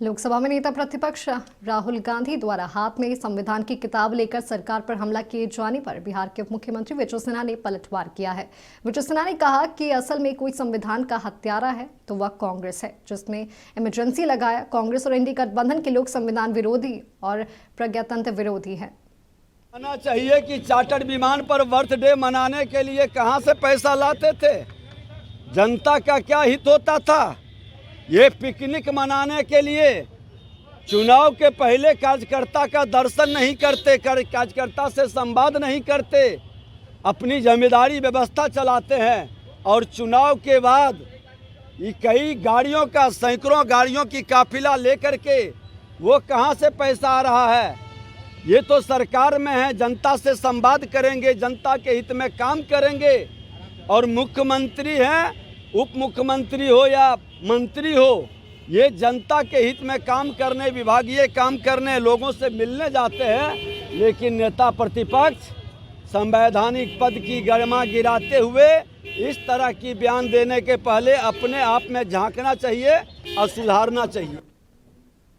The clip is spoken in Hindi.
लोकसभा में नेता प्रतिपक्ष राहुल गांधी द्वारा हाथ में संविधान की किताब लेकर सरकार पर हमला किए जाने पर बिहार के उप मुख्यमंत्री विजय सिन्हा ने पलटवार किया है। विजय सिन्हा ने कहा कि असल में कोई संविधान का हत्यारा है तो वह कांग्रेस है, जिसने इमरजेंसी लगाया। कांग्रेस और इंडी गठबंधन के लोग संविधान विरोधी और प्रजातंत्र विरोधी है। आना चाहिए कि चार्टर्ड विमान पर बर्थडे मनाने के लिए कहां से पैसा लाते थे, जनता का क्या हित होता था। ये पिकनिक मनाने के लिए चुनाव के पहले कार्यकर्ता का दर्शन नहीं करते, कार्यकर्ता से संवाद नहीं करते, अपनी जिम्मेदारी व्यवस्था चलाते हैं और चुनाव के बाद ये कई गाड़ियों का, सैकड़ों गाड़ियों की काफिला लेकर के वो कहां से पैसा आ रहा है। ये तो सरकार में है, जनता से संवाद करेंगे, जनता के हित में काम करेंगे। और मुख्यमंत्री हैं, उप मुख्यमंत्री हो या मंत्री हो, ये जनता के हित में काम करने, विभागीय काम करने, लोगों से मिलने जाते हैं। लेकिन नेता प्रतिपक्ष संवैधानिक पद की गरिमा गिराते हुए इस तरह की बयान देने के पहले अपने आप में झांकना चाहिए और सुधारना चाहिए।